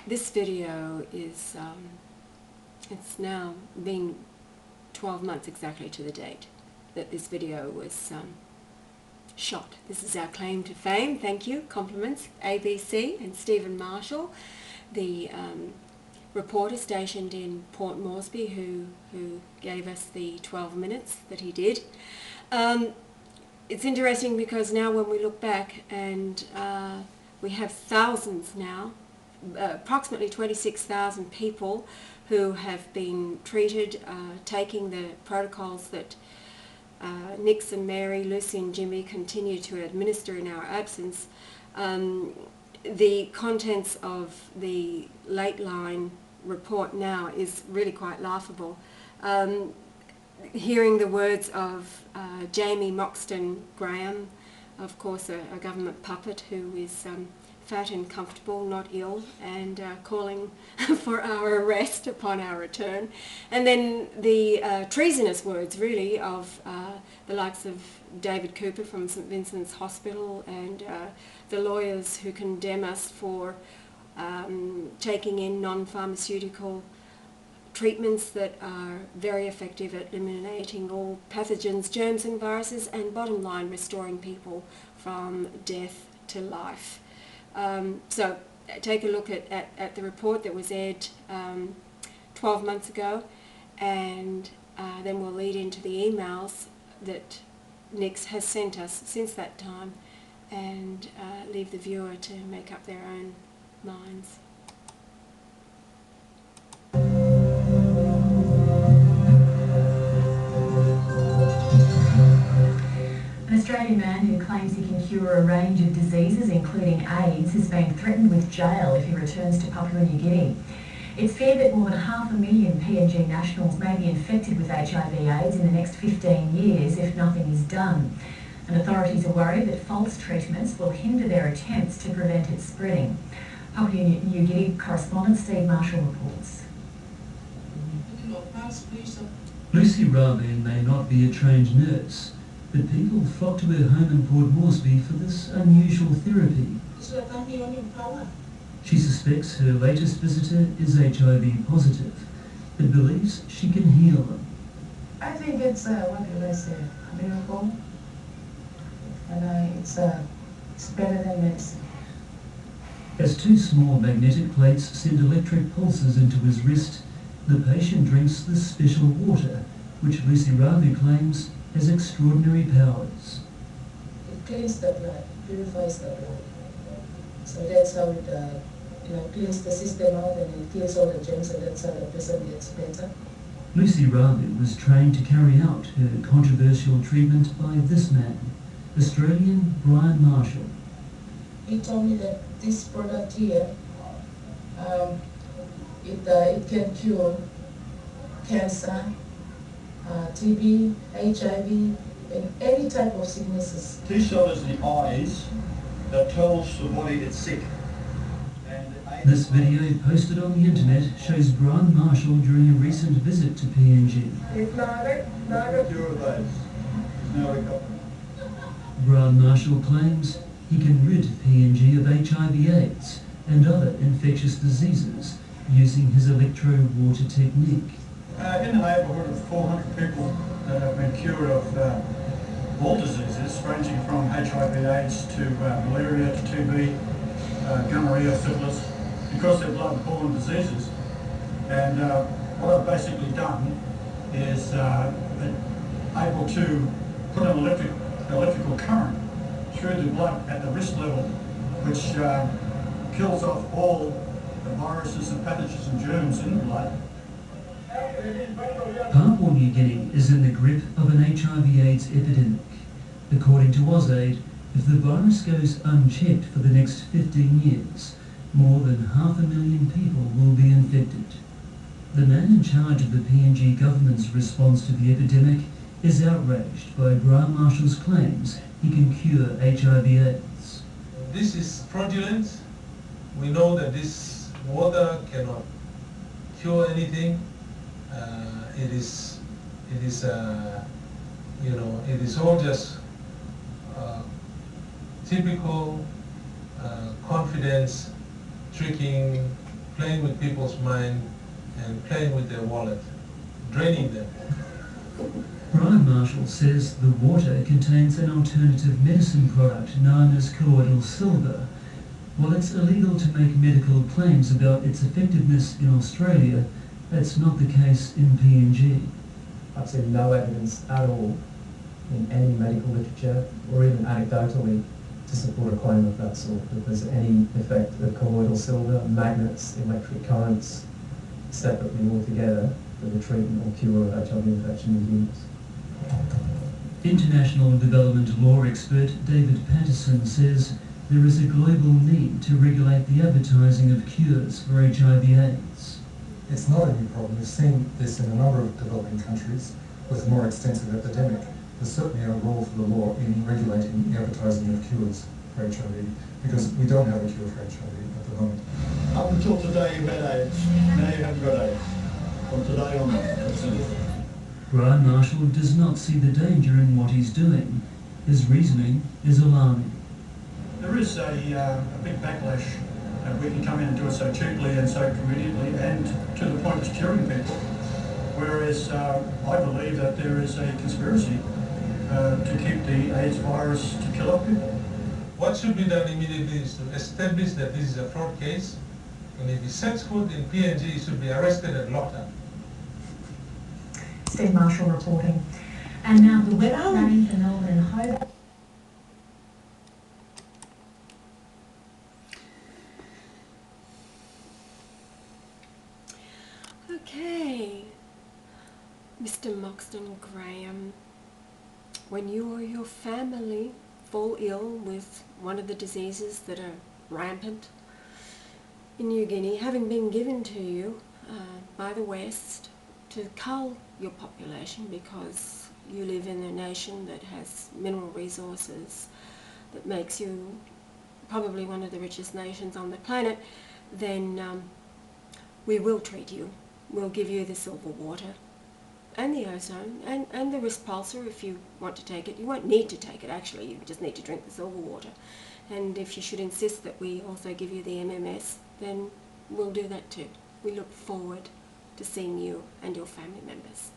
This video is, it's now been 12 months exactly to the date that this video was shot. This is our claim to fame. Thank you. Compliments, ABC and Stephen Marshall, the reporter stationed in Port Moresby who gave us the 12 minutes that he did. It's interesting because now when we look back and we have thousands now, approximately 26,000 people who have been treated, taking the protocols that Nix and Mary, Lucy and Jimmy continue to administer in our absence. The contents of the late line report now is really quite laughable. Hearing the words of Jamie Moxton Graham, of course a government puppet who is fat and comfortable, not ill, and calling for our arrest upon our return. And then the treasonous words, really, of the likes of David Cooper from St Vincent Hospital and the lawyers who condemn us for taking in non-pharmaceutical treatments that are very effective at eliminating all pathogens, germs and viruses, and bottom line, restoring people from death to life. So take a look at the report that was aired 12 months ago, and then we'll lead into the emails that Nix has sent us since that time, and leave the viewer to make up their own minds. An Australian man who claims he can cure a range of diseases, including AIDS, has been threatened with jail if he returns to Papua New Guinea. It's feared that more than 500,000 PNG nationals may be infected with HIV/AIDS in the next 15 years if nothing is done. And authorities are worried that false treatments will hinder their attempts to prevent it spreading. Papua New Guinea correspondent Steve Marshall reports. Lucy Ravu may not be a trained nurse, but people flock to her home in Port Moresby for this unusual therapy. She suspects her latest visitor is HIV positive, but believes she can heal them. I think it's, what do I say, a miracle. And it's better than medicine. As two small magnetic plates send electric pulses into his wrist, the patient drinks the special water, which Lucy Ravu claims has extraordinary powers. It cleans the blood, purifies the blood. So that's how it cleans the system out, and it kills all the germs, and that's how the person gets better. Lucy Ravu was trained to carry out her controversial treatment by this man, Australian Brian Marshall. He told me that this product here, it can cure cancer, TB, HIV, and any type of sicknesses. T-cell is the eyes that tells the body it's sick. This video posted on the internet shows Brian Marshall during a recent visit to PNG. Brian Marshall claims he can rid PNG of HIV/AIDS and other infectious diseases using his electro-water technique. In the neighbourhood of 400 people that have been cured of all diseases, ranging from HIV/AIDS to malaria to TB, gonorrhea, syphilis, because they're blood-borne diseases. And what I've basically done is able to put an electrical current through the blood at the wrist level, which kills off all the viruses and pathogens and germs in the blood. Papua New Guinea is in the grip of an HIV/AIDS epidemic. According to AusAid, if the virus goes unchecked for the next 15 years, more than 500,000 people will be infected. The man in charge of the PNG government's response to the epidemic is outraged by Brian Marshall's claims he can cure HIV/AIDS. This is fraudulent. We know that this water cannot cure anything. It is all just typical confidence tricking playing with people's mind and playing with their wallet, draining them. Brian Marshall says the water contains an alternative medicine product known as colloidal silver. While it's illegal to make medical claims about its effectiveness in Australia, that's not the case in PNG. I've seen no evidence at all in any medical literature or even anecdotally to support a claim of that sort, that there's any effect of colloidal silver, magnets, electric currents, separately or together for the treatment or cure of HIV infection in humans. International and development law expert David Patterson says there is a global need to regulate the advertising of cures for HIV/AIDS. It's not a new problem. We've seen this in a number of developing countries with a more extensive epidemic. There's certainly a role for the law in regulating the advertising of cures for HIV, because we don't have a cure for HIV at the moment. Up until today you had AIDS, now you haven't got AIDS. From today on, that's it. Brian Marshall does not see the danger in what he's doing. His reasoning is alarming. There is a big backlash that we can come in and do it so cheaply and so conveniently and to the point of curing people. Whereas I believe that there is a conspiracy to keep the AIDS virus to kill off people. What should be done immediately is to establish that this is a fraud case, and if he sets foot in PNG, he should be arrested and locked up. Steve Marshall reporting. And now the weather, rain for Melbourne and Hobart. Okay, Mr. Moxton Graham, when you or your family fall ill with one of the diseases that are rampant in New Guinea, having been given to you by the West to cull your population because you live in a nation that has mineral resources that makes you probably one of the richest nations on the planet, then we will treat you. We'll give you the silver water and the ozone and the Rispulsar if you want to take it. You won't need to take it actually, you just need to drink the silver water. And if you should insist that we also give you the MMS, then we'll do that too. We look forward to seeing you and your family members.